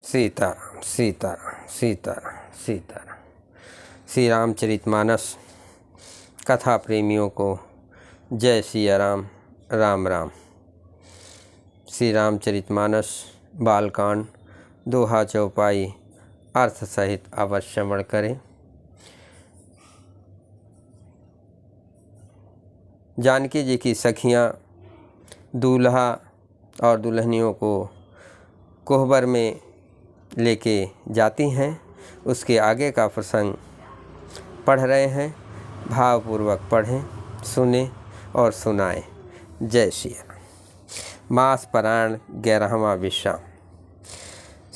सीताराम सीताराम सीताराम सीताराम। श्री रामचरितमानस कथा प्रेमियों को जय सिया राम, राम राम। श्री रामचरितमानस बालकांड दोहा चौपाई अर्थ सहित अवश्य श्रवण करें। जानकी जी की सखियाँ दूल्हा और दुल्हनियों को कोहबर में लेके जाती हैं। उसके आगे का प्रसंग पढ़ रहे हैं। भावपूर्वक पढ़ें, सुने और सुनाएं। जय श्री राम। मास पुराण 11वां विश्राम।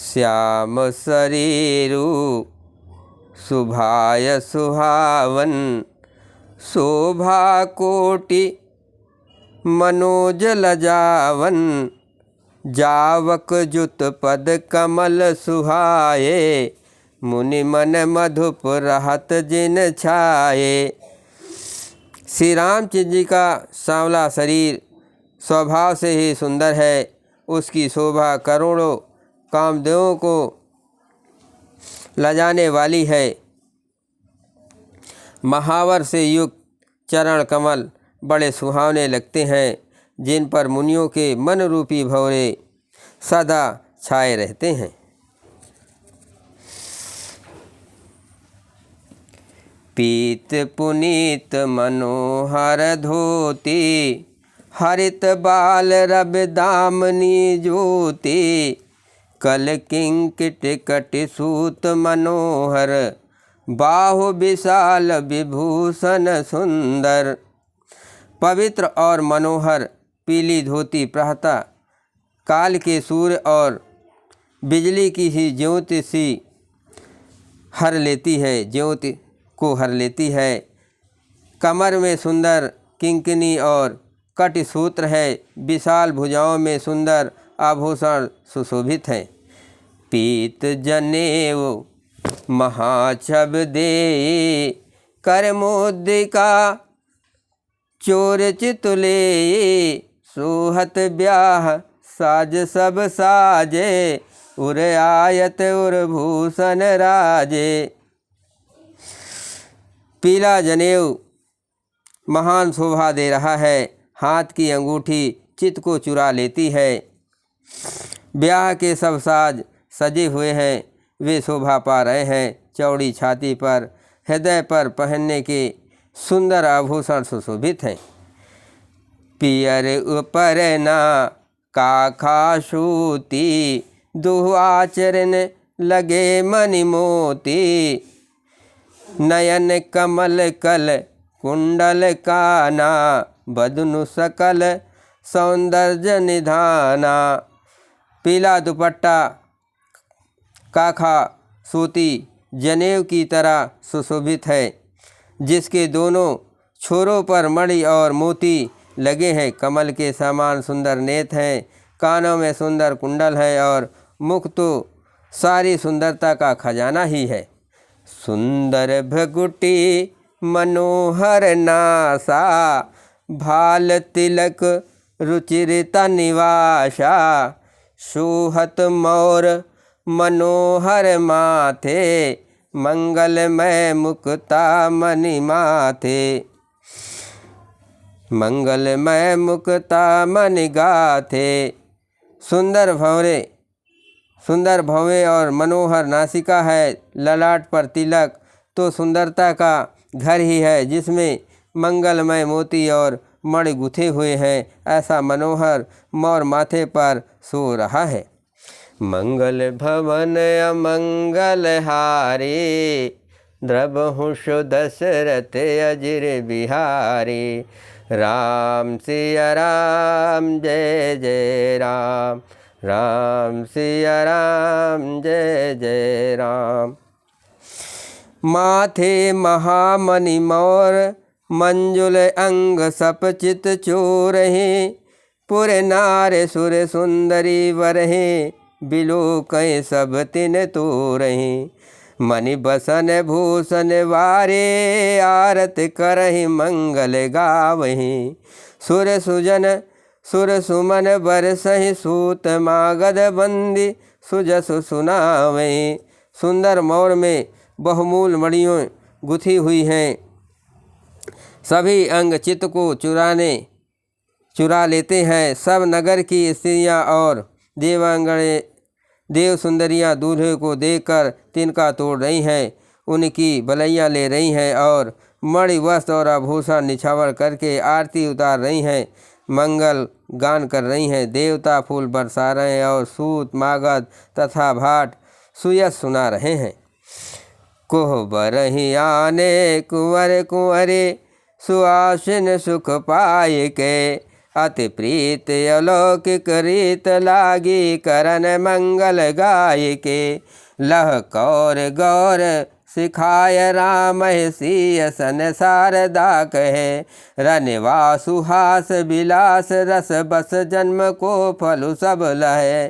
श्याम शरीरु सुभाय सुहावन, शोभा कोटि मनोज लजावन, जावक जुत पद कमल सुहाए, मुनि मन मधुप रहत जिन छाए। श्री रामचंद्र जी का सांवला शरीर स्वभाव से ही सुंदर है। उसकी शोभा करोड़ों कामदेवों को लजाने वाली है। महावर से युक्त चरण कमल बड़े सुहावने लगते हैं, जिन पर मुनियों के मन रूपी भंवरे सदा छाए रहते हैं। पीत पुनीत मनोहर धोती, हरित बाल रब दामनी ज्योति, कल किंकिट कटि सूत मनोहर, बाहु विशाल विभूषण सुंदर। पवित्र और मनोहर पीली धोती प्रातः काल के सूर्य और बिजली की ही ज्योति सी हर लेती है, ज्योति को हर लेती है। कमर में सुंदर किंकिनी और कटि सूत्र है। विशाल भुजाओं में सुंदर आभूषण सुशोभित है। पीत जनेऊ महाछब दे, कर मोदिका चोर चितुले, सोहत ब्याह साज सब साजे, उर आयत उर भूषण राजे। पीला जनेऊ महान शोभा दे रहा है। हाथ की अंगूठी चित्त को चुरा लेती है। ब्याह के सब साज सजे हुए हैं, वे शोभा पा रहे हैं। चौड़ी छाती पर हृदय पर पहनने के सुंदर आभूषण सुशोभित हैं। पियर ऊपर ना काखा सूती, दुह आचरण लगे मनि मोती, नयन कमल कल कुंडल काना, बदनु सकल सौंदर्य निधाना। पीला दुपट्टा काखा सूती जनेऊ की तरह सुशोभित है, जिसके दोनों छोरों पर मणि और मोती लगे हैं। कमल के समान सुंदर नेत्र हैं, कानों में सुंदर कुंडल है और मुख तो सारी सुंदरता का खजाना ही है। सुंदर भ्रगुटी मनोहर नासा, भाल तिलक रुचिरता निवासा, शोहत मोर मनोहर माथे, मंगलमय मुक्ता मणि माथे, मंगलमय मुक्ता मणि गाथे। सुंदर भंवे और मनोहर नासिका है। ललाट पर तिलक तो सुंदरता का घर ही है, जिसमें मंगलमय मोती और मणि गुथे हुए हैं। ऐसा मनोहर मोर माथे पर सो रहा है। मंगल भवन अमंगल हारे, द्रबहु दशरथ अजिर बिहारी। राम सिया राम जय जय राम, राम सिया राम जय जय राम। माथे महामणि मोर, मंजुल अंग सपचित चोरहे, पुर नार सुर सुंदरी वरहे, बिलोकय सब तिन तोरहे। मणि बसन भूषण वारे, आरत करहि मंगल गावहि। सुर सुजन सुर सुमन बरसहि, सूत मागध बंदी सुजसु सुनावें। सुंदर मोर में बहुमूल मणियों गुथी हुई हैं। सभी अंग चित्त को चुरा लेते हैं। सब नगर की स्त्रियां और देवांगने देव सुंदरियाँ दूल्हे को देखकर तिनका तोड़ रही हैं, उनकी बलैया ले रही हैं और मणि वस्त्र और आभूषण निछावर करके आरती उतार रही हैं, मंगल गान कर रही हैं। देवता फूल बरसा रहे हैं और सूत मागध तथा भाट सुयस सुना रहे हैं। कोहबर ही आने कुंवर कुंवरे सुआसिन सुख पाए के। अति प्रीत अलौकिक रीत लागी करन मंगल गाय के। लह कौर गौर सिखाय राम सीय सन शारदा कहे। रनवा सुहास विलास रस बस जन्म को फलु सब लहे।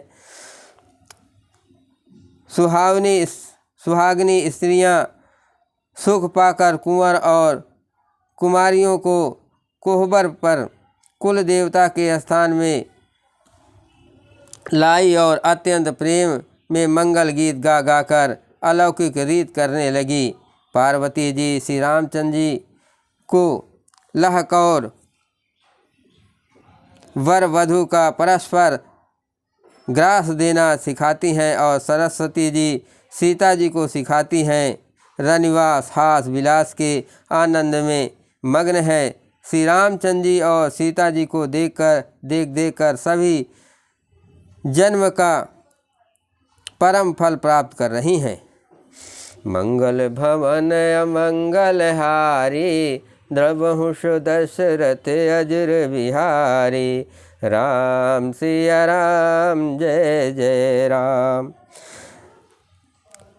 सुहागनी स्त्रियां सुख पाकर कुंवर और कुमारियों को कोहबर पर कुल देवता के स्थान में लाई और अत्यंत प्रेम में मंगल गीत गा गाकर अलौकिक रीत करने लगी। पार्वती जी श्री रामचंद्र जी को लहकौर वर वधु का परस्पर ग्रास देना सिखाती हैं और सरस्वती जी सीता जी को सिखाती हैं। रनिवास हास विलास के आनंद में मग्न है। श्री रामचंद्र जी और सीता जी को देख कर सभी जन्म का परम फल प्राप्त कर रही हैं। मंगल भवन अमंगल हारी द्रवहुष दशरथ अजर बिहारी। राम सिया राम जय जय राम।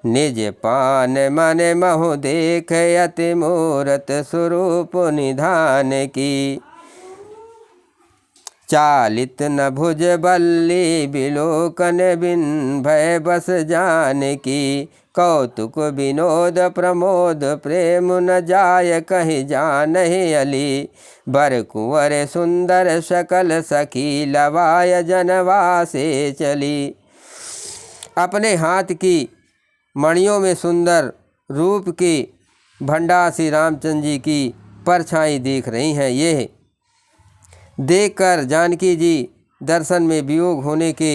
निज पान मन महु देख अति मूरत स्वरूप निधान की। चालित न भुज बल्ली बिलोकन बिन भय बस जान की। कौतुक विनोद प्रमोद प्रेम न जाय कहीं जानहि अली। बर कुंवर सुंदर सकल सखी लवाय जनवा से चली। अपने हाथ की मणियों में सुंदर रूप के भंडार श्री रामचंद्र जी की परछाई देख रही हैं। ये देखकर जानकी जी दर्शन में वियोग होने के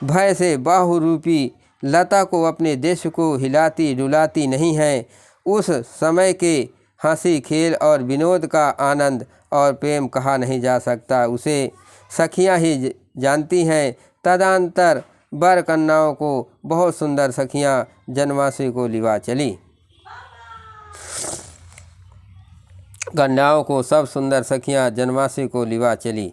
भय से बाहुरूपी लता को अपने देश को हिलाती डुलाती नहीं है। उस समय के हंसी खेल और विनोद का आनंद और प्रेम कहा नहीं जा सकता, उसे सखियां ही जानती हैं। तदंतर बर कन्याओं को बहुत सुंदर सखियां जनवासी को लिवा चली। कन्याओं को सब सुंदर सखियां जनवासी को लिवा चली।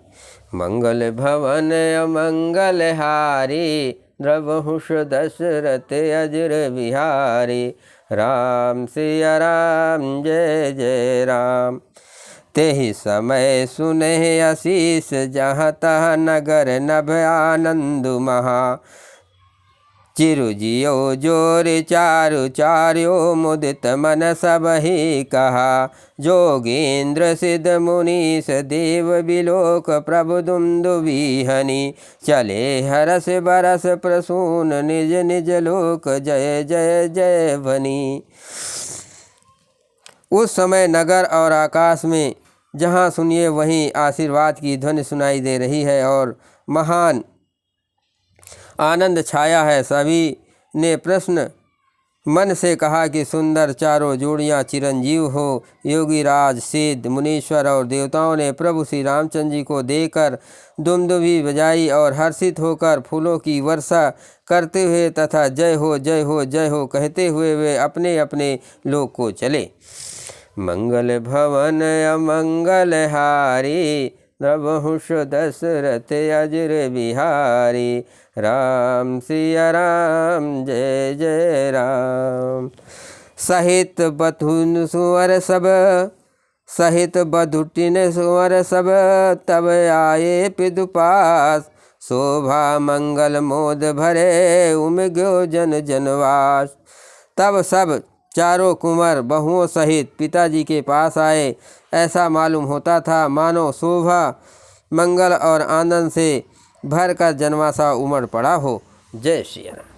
मंगल भवन अमंगल हारी द्रवहुष दशरथ अजर बिहारी। राम सिया राम जय जय राम। तेहि समय सुने आशीष जहाँ तह नगर नभ आनंद महा। चिरु जियो जोर चारु चार्यो मुदित मन सब ही कहा। जोगेन्द्र सिद्ध मुनीश देव बिलोक प्रभु दुंदुभिहनि। चले हरस बरस प्रसून निज निज लोक जय जय जय बनी। उस समय नगर और आकाश में जहाँ सुनिए वहीं आशीर्वाद की ध्वनि सुनाई दे रही है और महान आनंद छाया है। सभी ने प्रश्न मन से कहा कि सुंदर चारों जोड़ियां चिरंजीव हो। योगी राज सिद्ध मुनीश्वर और देवताओं ने प्रभु श्री रामचंद्र जी को देखकर दुमदुभी बजाई और हर्षित होकर फूलों की वर्षा करते हुए तथा जय हो जय हो जय हो कहते हुए वे अपने अपने लोक को चले। मंगल भवन अमंगल हारी द्रवहुष दशरथ अजर बिहारी। राम सिया राम जय जय राम। सहित बधुन सुवर सब सहित बधुटिन सुवर सब तब आए पिदुपास। शोभा मंगल मोद भरे उमग्यो जन जनवास। तब सब चारों कुंवर बहुओं सहित पिताजी के पास आए। ऐसा मालूम होता था मानो शोभा मंगल और आनंद से भर कर जनवासा उमड़ पड़ा हो। जय श्री राम।